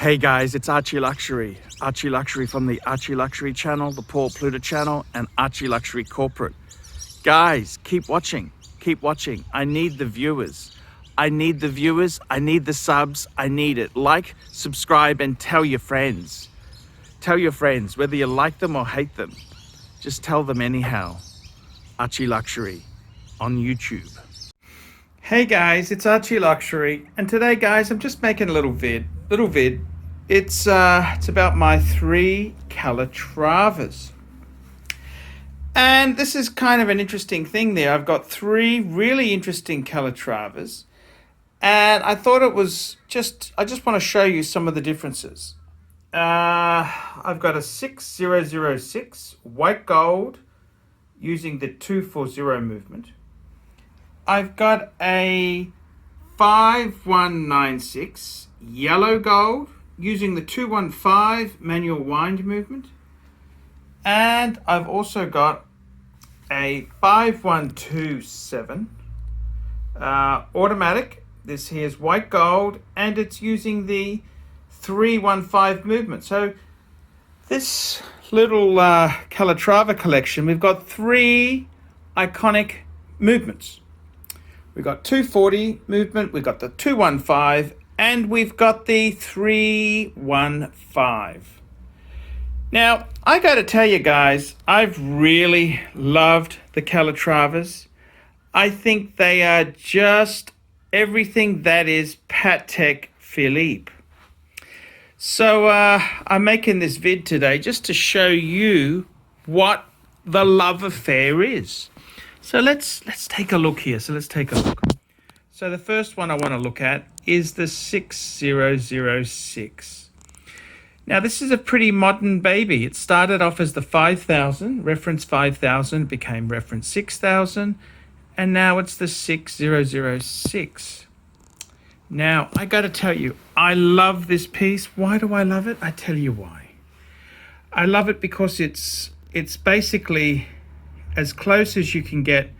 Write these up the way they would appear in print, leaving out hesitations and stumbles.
Hey guys, it's ArchieLuxury. ArchieLuxury from the ArchieLuxury channel, the Paul Pluta channel, and ArchieLuxury corporate. Guys, keep watching. Keep watching. I need the viewers. I need the viewers. I need the subs. I need it. Like, subscribe, and tell your friends. Tell your friends, whether you like them or hate them. Just tell them anyhow. ArchieLuxury on YouTube. Hey guys, it's ArchieLuxury, and today guys, I'm just making a little vid. It's about my 3 Calatravas. And this is kind of an interesting thing there. I've got 3 really interesting Calatravas, and I thought I just want to show you some of the differences. I've got a 6006 white gold using the 240 movement. I've got a 5196 yellow gold using the 215 manual wind movement. And I've also got a 5127 automatic. This here is white gold, and it's using the 315 movement. So this little Calatrava collection, we've got 3 iconic movements. We've got 240 movement, we've got the 215, and we've got the 315. Now, I got to tell you guys, I've really loved the Calatravas. I think they are just everything that is PATEK Philippe. So I'm making this vid today just to show you what the love affair is. So let's take a look here. So the first one I want to look at is the 6006. Now this is a pretty modern baby. It started off as the 5000, reference 5000, became reference 6000, and now it's the 6006. Now I got to tell you, I love this piece. Why do I love it? I tell you why. I love it because it's basically as close as you can get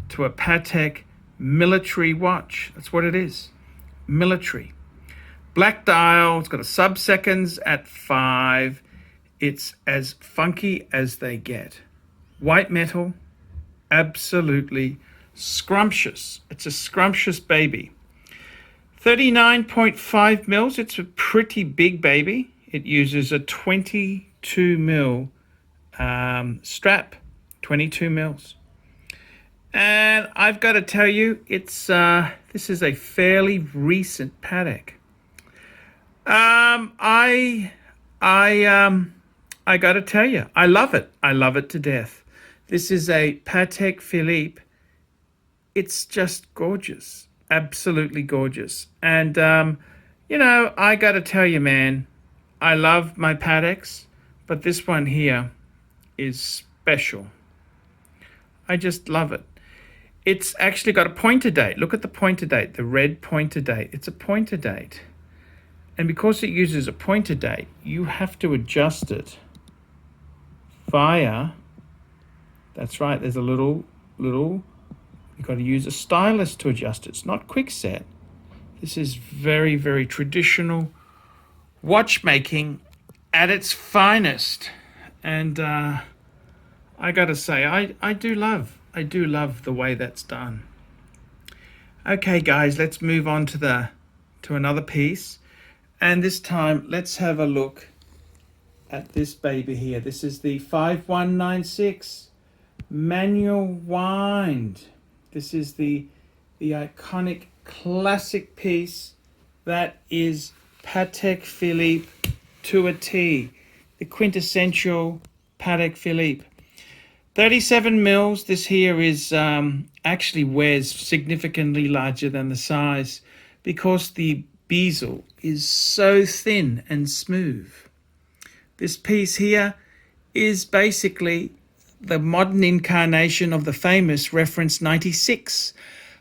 to a Patek military watch. That's what it is. Military. Black dial. It's got a sub-seconds at 5. It's as funky as they get. White metal. Absolutely scrumptious. It's a scrumptious baby. 39.5 mils. It's a pretty big baby. It uses a 22 mil strap. 22 mils. And I've got to tell you, it's this is a fairly recent Patek. I got to tell you, I love it. I love it to death. This is a Patek Philippe. It's just gorgeous. Absolutely gorgeous. And you know, I got to tell you, man, I love my Pateks, but this one here is special. I just love it. It's actually got a pointer date. Look at the pointer date, the red pointer date. It's a pointer date. And because it uses a pointer date, you have to adjust it via, that's right, there's a little, you've got to use a stylus to adjust it. It's not quick set. This is very, very traditional watchmaking at its finest. And I got to say, I do love the way that's done. Okay, guys, let's move on to another piece, and this time let's have a look at this baby here. This is the 5196 manual wind. This is the iconic classic piece that is Patek Philippe to a T, the quintessential Patek Philippe. 37 mils. This here is actually wears significantly larger than the size because the bezel is so thin and smooth. This piece here is basically the modern incarnation of the famous reference 96.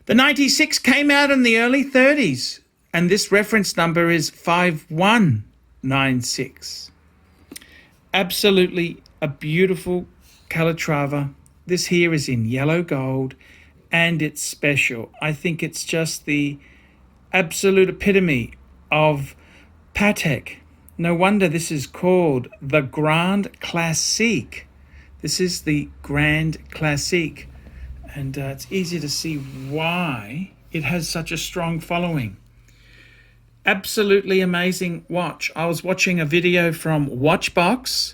The 96 came out in the early 30s, and this reference number is 5196. Absolutely a beautiful Calatrava. This here is in yellow gold, and it's special. I think it's just the absolute epitome of Patek. No wonder this is called the Grand Classique. This is the Grand Classique. And it's easy to see why it has such a strong following. Absolutely amazing watch. I was watching a video from Watchbox,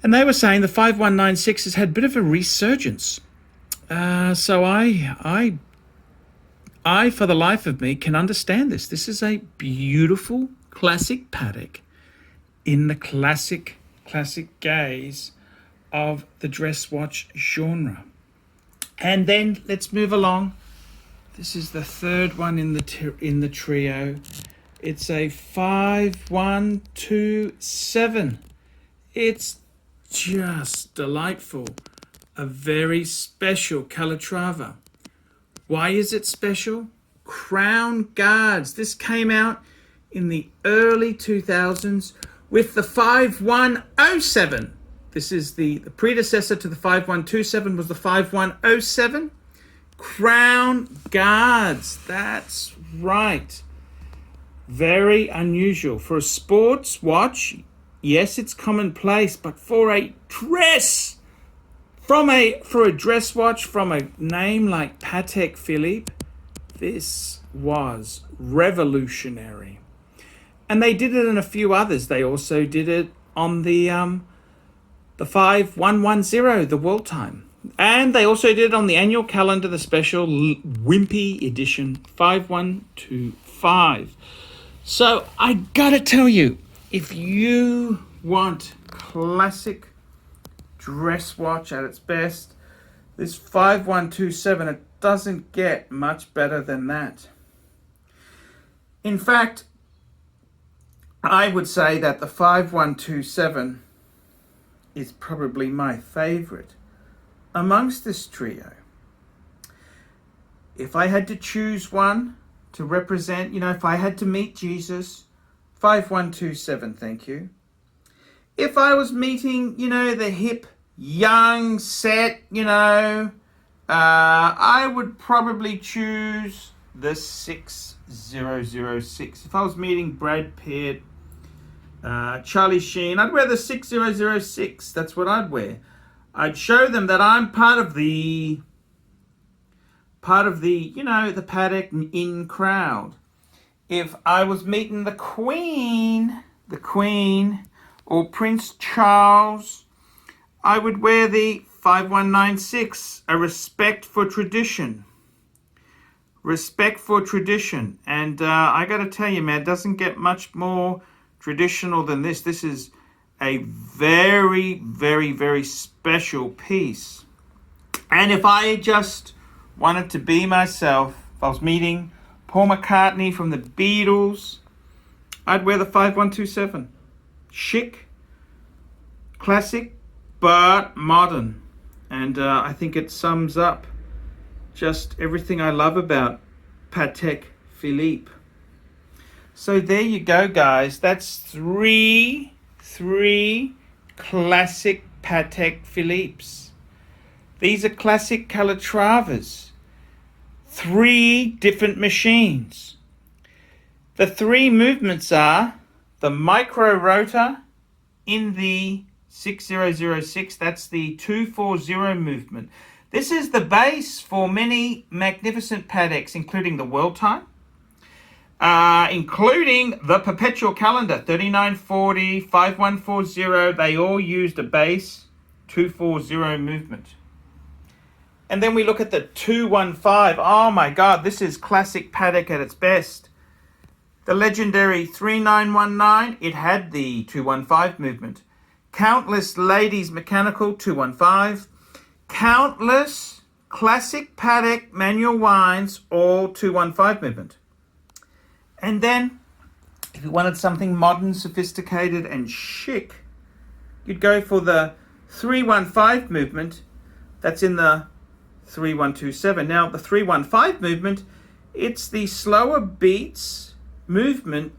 and they were saying the 5196 has had a bit of a resurgence. So I, for the life of me, can understand this. This is a beautiful classic Patek in the classic gaze of the dress watch genre. And then let's move along. This is the third one in the trio. It's a 5127. It's just delightful. A very special Calatrava. Why is it special? Crown Guards. This came out in the early 2000s with the 5107. This is the predecessor to the 5127 was the 5107. Crown Guards. That's right. Very unusual. For a sports watch, yes, it's commonplace, but for a dress, for a dress watch from a name like Patek Philippe, this was revolutionary. And they did it in a few others. They also did it on the 5110, the World Time. And they also did it on the annual calendar, the special Wimpy edition 5125. So I gotta tell you, if you want classic dress watch at its best, this 5127, it doesn't get much better than that. In fact, I would say that the 5127 is probably my favorite amongst this trio. If I had to choose one to represent, if I had to meet Jesus, 5127, thank you. If I was meeting, the hip, young set, I would probably choose the 6006. If I was meeting Brad Pitt, Charlie Sheen, I'd wear the 6006. That's what I'd wear. I'd show them that I'm part of the the Patek in crowd. If I was meeting the Queen, or Prince Charles, I would wear the 5196, a respect for tradition. Respect for tradition. And I got to tell you, man, it doesn't get much more traditional than this. This is a very, very, very special piece. And if I just wanted to be myself, if I was meeting Paul McCartney from the Beatles, I'd wear the 5127. Chic, classic, but modern. And I think it sums up just everything I love about Patek Philippe. So there you go, guys. That's three classic Patek Philippes. These are classic Calatravas. 3 different machines. The 3 movements are the micro rotor in the 6006. That's the 240 movement. This is the base for many magnificent Pateks, including the World Time, including the Perpetual Calendar, 3940, 5140. They all used a base 240 movement. And then we look at the 215. Oh my God, this is classic Patek at its best. The legendary 3919, it had the 215 movement. Countless ladies mechanical 215. Countless classic Patek manual wines, all 215 movement. And then, if you wanted something modern, sophisticated, and chic, you'd go for the 315 movement. That's in the 3127. Now, the 315 movement, it's the slower beat version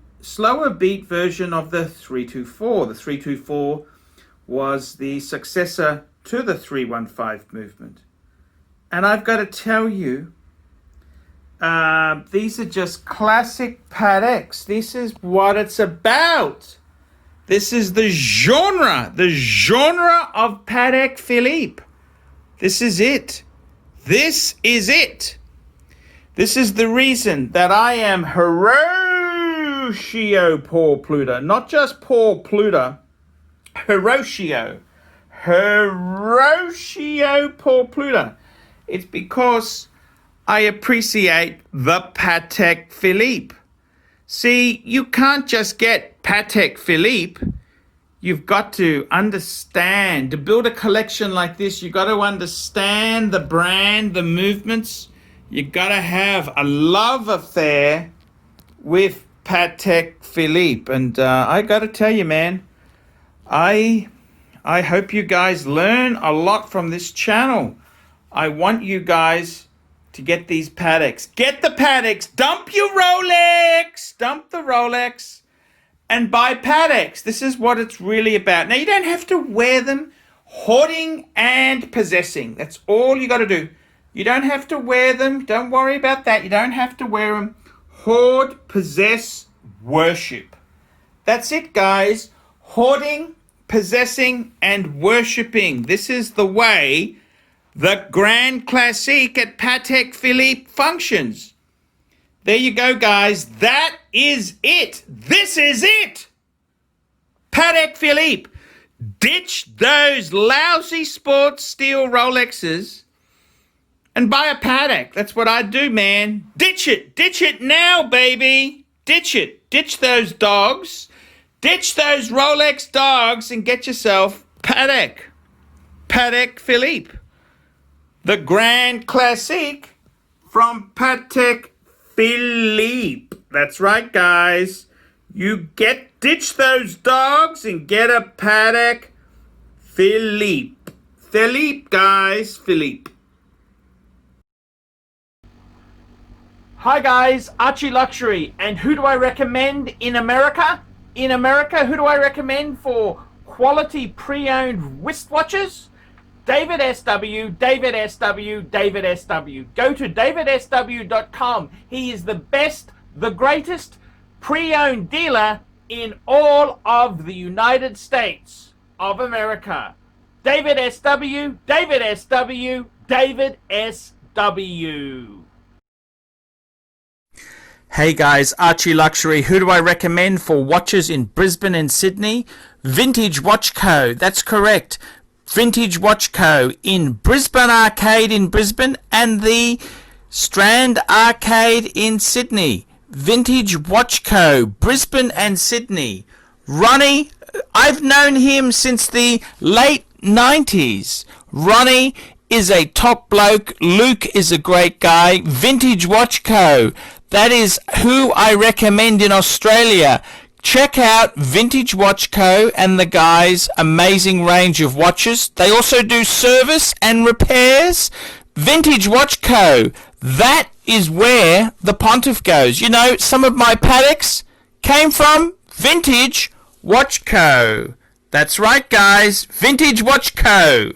of the 324. The 324 was the successor to the 315 movement. And I've got to tell you, these are just classic Pateks. This is what it's about. This is the genre of Patek Philippe. This is it. This is it. This is the reason that I am Hiroshio Paul Pluta. Not just Paul Pluta, Hiroshio. Hiroshio Paul Pluta. It's because I appreciate the Patek Philippe. See, you can't just get Patek Philippe. You've got to understand. To build a collection like this, you've got to understand the brand, the movements. You've got to have a love affair with Patek Philippe. And I got to tell you, man, I hope you guys learn a lot from this channel. I want you guys to get these Pateks. Get the Pateks. Dump your Rolex. Dump the Rolex. And buy Pateks. This is what it's really about. Now, you don't have to wear them. Hoarding and possessing. That's all you got to do. You don't have to wear them. Don't worry about that. You don't have to wear them. Hoard, possess, worship. That's it, guys. Hoarding, possessing, and worshipping. This is the way the Grand Classique at Patek Philippe functions. There you go, guys. That is it. This is it. Patek Philippe. Ditch those lousy sports steel Rolexes and buy a Patek. That's what I do, man. Ditch it. Ditch it now, baby. Ditch it. Ditch those dogs. Ditch those Rolex dogs and get yourself Patek. Patek Philippe. The Grand Classique from Patek Philippe. That's right, guys. You ditch those dogs and get a Patek Philippe. Philippe, guys. Philippe. Hi, guys. ArchieLuxury. And who do I recommend in America? In America, who do I recommend for quality pre-owned wristwatches? David SW, David SW, David SW. Go to davidsw.com. He is the best, the greatest pre-owned dealer in all of the United States of America. David SW, David SW, David SW. Hey guys, ArchieLuxury. Who do I recommend for watches in Brisbane and Sydney? Vintage Watch Co. That's correct. Vintage Watch Co. in Brisbane Arcade in Brisbane and the Strand Arcade in Sydney. Vintage Watch Co. Brisbane and Sydney. Ronnie, I've known him since the late 90s. Ronnie is a top bloke. Luke is a great guy. Vintage Watch Co. That is who I recommend in Australia. Check out Vintage Watch Co. and the guys' amazing range of watches. They also do service and repairs. Vintage Watch Co. That is where the pontiff goes. You know, some of my Pateks came from Vintage Watch Co. That's right, guys. Vintage Watch Co.